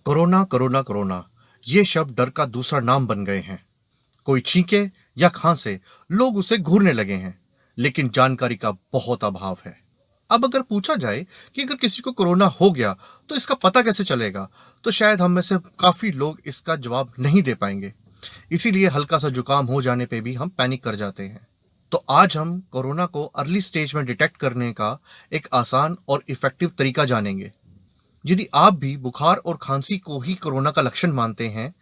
Corona corona corona ये शब्द डर का दूसरा नाम बन गए हैं। कोई छींके या खांसे लोग उसे घूरने लगे हैं, लेकिन जानकारी का बहुत अभाव है। अब अगर पूछा जाए कि अगर किसी को कोरोना हो गया तो इसका पता कैसे चलेगा, तो शायद हम में से काफी लोग इसका जवाब नहीं दे पाएंगे। इसीलिए हल्का सा जुकाम हो जाने पे भी हम पैनिक कर जाते हैं। तो आज हम कोरोना को अर्ली स्टेज में डिटेक्ट करने का एक आसान और इफेक्टिव तरीका जानेंगे। यदि आप भी बुखार और खांसी को ही कोरोना का लक्षण मानते हैं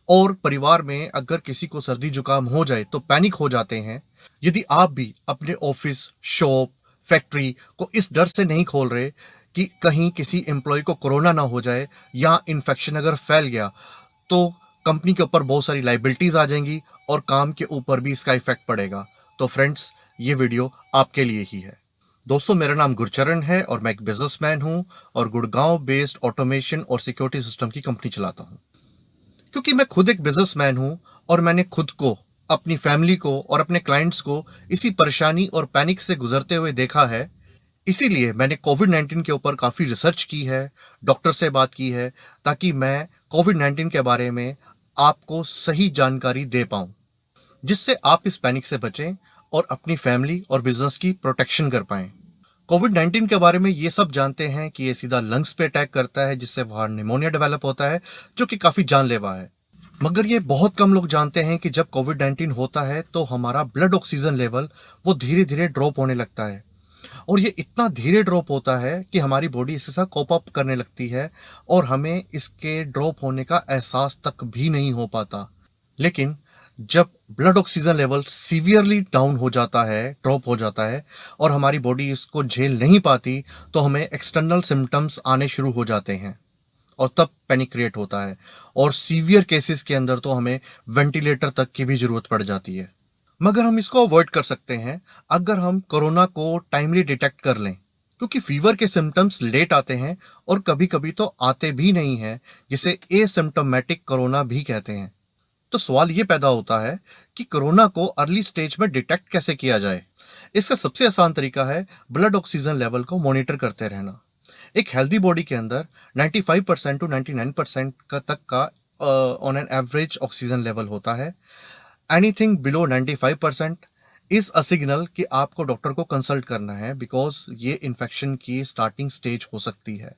और परिवार में अगर किसी को सर्दी जुकाम हो जाए तो पैनिक हो जाते हैं, यदि आप भी अपने ऑफिस, शॉप, फैक्ट्री को इस डर से नहीं खोल रहे कि कहीं किसी एम्प्लॉय को कोरोना ना हो जाए या इन्फेक्शन अगर फैल गया तो कंपनी के ऊपर बहुत सारी लाइबिलिटीज आ जाएंगी और काम के ऊपर भी इसका इफेक्ट पड़ेगा, तो फ्रेंड्स ये वीडियो आपके लिए ही है। दोस्तों, मेरा नाम गुरचरण है और मैं एक बिजनेसमैन हूं और गुड़गांव बेस्ड ऑटोमेशन और सिक्योरिटी सिस्टम की कंपनी चलाता हूं। क्योंकि मैं खुद एक बिजनेसमैन हूं और मैंने खुद को, अपनी फैमिली को और अपने क्लाइंट्स को इसी परेशानी और पैनिक से गुजरते हुए देखा है, इसीलिए मैंने कोविड-19 के ऊपर काफ़ी रिसर्च की है, डॉक्टर से बात की है, ताकि मैं कोविड-19 के बारे में आपको सही जानकारी दे पाऊं, जिससे आप इस पैनिक से बचें और अपनी फैमिली और बिजनेस की प्रोटेक्शन कर पाएं। कोविड-19 के बारे में ये सब जानते हैं कि ये सीधा लंग्स पे अटैक करता है, जिससे वहाँ निमोनिया डेवलप होता है, जो कि काफ़ी जानलेवा है। मगर ये बहुत कम लोग जानते हैं कि जब कोविड-19 होता है तो हमारा ब्लड ऑक्सीजन लेवल वो धीरे धीरे ड्रॉप होने लगता है, और ये इतना धीरे ड्रॉप होता है कि हमारी बॉडी इसके साथ कोप अप करने लगती है और हमें इसके ड्रॉप होने का एहसास तक भी नहीं हो पाता। लेकिन जब blood oxygen level severely down हो जाता है, ड्रॉप हो जाता है और हमारी बॉडी इसको झेल नहीं पाती, तो हमें एक्सटर्नल सिम्टम्स आने शुरू हो जाते हैं और तब पैनिक क्रिएट होता है, और सीवियर केसेस के अंदर तो हमें वेंटिलेटर तक की भी जरूरत पड़ जाती है। मगर हम इसको अवॉइड कर सकते हैं अगर हम कोरोना को टाइमली डिटेक्ट कर लें, क्योंकि फीवर के सिम्टम्स लेट आते हैं और कभी कभी तो आते भी नहीं हैं, जिसे एसिम्टोमेटिक कोरोना भी कहते हैं। तो सवाल ये पैदा होता है कि कोरोना को अर्ली स्टेज में डिटेक्ट कैसे किया जाए। इसका सबसे आसान तरीका है ब्लड ऑक्सीजन लेवल को मॉनिटर करते रहना। एक हेल्दी बॉडी के अंदर 95% टू 99% का तक का on an average oxygen level होता है। Anything below 95% is a signal कि आपको डॉक्टर को कंसल्ट करना है, बिकॉज ये इन्फेक्शन की स्टार्टिंग स्टेज हो सकती है,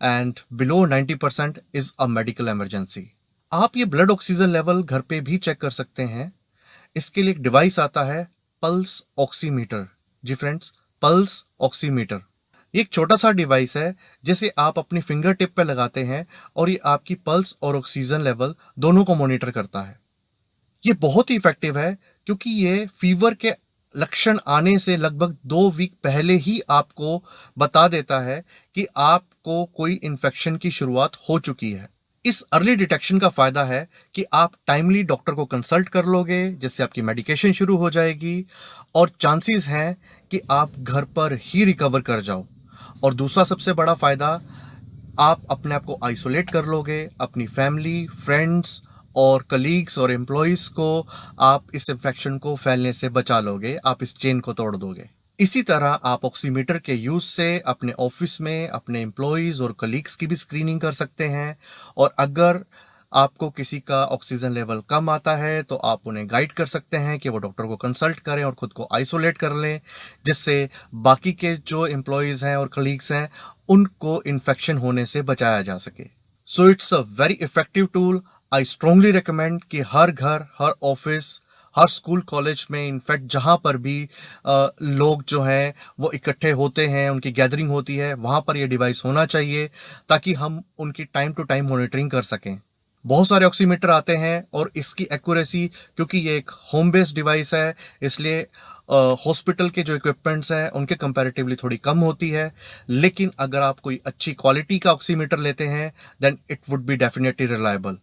and below 90% is a medical emergency. आप ये ब्लड ऑक्सीजन लेवल घर पे भी चेक कर सकते हैं। इसके लिए एक डिवाइस आता है, पल्स ऑक्सीमीटर। जी फ्रेंड्स, पल्स ऑक्सीमीटर ये एक छोटा सा डिवाइस है जिसे आप अपनी फिंगर टिप पे लगाते हैं और ये आपकी पल्स और ऑक्सीजन लेवल दोनों को मॉनिटर करता है। ये बहुत ही इफेक्टिव है क्योंकि ये फीवर के लक्षण आने से लगभग 2 वीक पहले ही आपको बता देता है कि आपको कोई इन्फेक्शन की शुरुआत हो चुकी है। इस अर्ली डिटेक्शन का फायदा है कि आप टाइमली डॉक्टर को कंसल्ट कर लोगे, जिससे आपकी मेडिकेशन शुरू हो जाएगी और चांसेस हैं कि आप घर पर ही रिकवर कर जाओ। और दूसरा सबसे बड़ा फायदा, आप अपने आप को आइसोलेट कर लोगे, अपनी फैमिली, फ्रेंड्स और कलीग्स और एम्प्लॉयज को आप इस इन्फेक्शन को फैलने से बचा लोगे, आप इस चेन को तोड़ दोगे। इसी तरह आप ऑक्सीमीटर के यूज से अपने ऑफिस में अपने एम्प्लॉयज और कलीग्स की भी स्क्रीनिंग कर सकते हैं, और अगर आपको किसी का ऑक्सीजन लेवल कम आता है तो आप उन्हें गाइड कर सकते हैं कि वो डॉक्टर को कंसल्ट करें और खुद को आइसोलेट कर लें, जिससे बाकी के जो एम्प्लॉयज हैं और कलीग्स हैं उनको इन्फेक्शन होने से बचाया जा सके। So it's a very effective tool. I strongly recommend कि हर घर, हर ऑफिस, हर स्कूल, कॉलेज में, इनफैक्ट जहाँ पर भी लोग जो हैं वो इकट्ठे होते हैं, उनकी गैदरिंग होती है, वहाँ पर ये डिवाइस होना चाहिए ताकि हम उनकी टाइम टू टाइम मॉनिटरिंग कर सकें। बहुत सारे ऑक्सीमीटर आते हैं और इसकी एक्यूरेसी, क्योंकि ये एक होम बेस्ड डिवाइस है, इसलिए हॉस्पिटल के जो इक्विपमेंट्स हैं उनके कंपैरेटिवली थोड़ी कम होती है। लेकिन अगर आप कोई अच्छी क्वालिटी का ऑक्सीमीटर लेते हैं then it would be definitely reliable.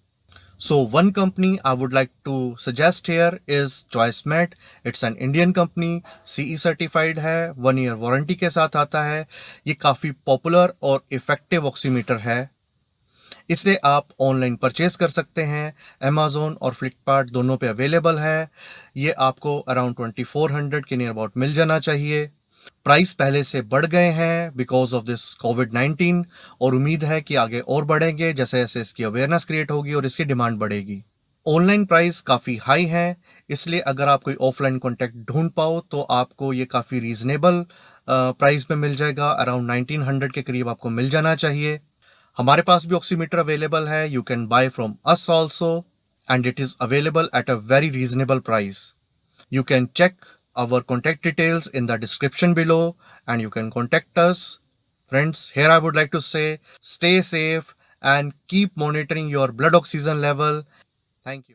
So one company I would like to suggest here is ChoiceMed. It's an Indian company, CE certified है, 1 year वारंटी के साथ आता है। ये काफ़ी पॉपुलर और इफेक्टिव ऑक्सीमीटर है। इसे आप ऑनलाइन परचेज कर सकते हैं, अमेजोन और फ्लिपकार्ट दोनों पे अवेलेबल है। ये आपको अराउंड 2400 के नियर अबाउट मिल जाना चाहिए। प्राइस पहले से बढ़ गए हैं बिकॉज ऑफ दिस कोविड-19 और उम्मीद है कि आगे और बढ़ेंगे जैसे जैसे इसकी अवेयरनेस क्रिएट होगी और इसकी डिमांड बढ़ेगी। ऑनलाइन प्राइस काफ़ी हाई है, इसलिए अगर आप कोई ऑफलाइन कॉन्टैक्ट ढूंढ पाओ तो आपको ये काफ़ी रीजनेबल प्राइस में मिल जाएगा। अराउंड 1900 के करीब आपको मिल जाना चाहिए। हमारे पास भी ऑक्सीमीटर अवेलेबल है, you can buy from us also and it is available at a very reasonable price. You can check our contact details in the description below and you can contact us. Friends, here I would like to say stay safe and keep monitoring your blood oxygen level. Thank you.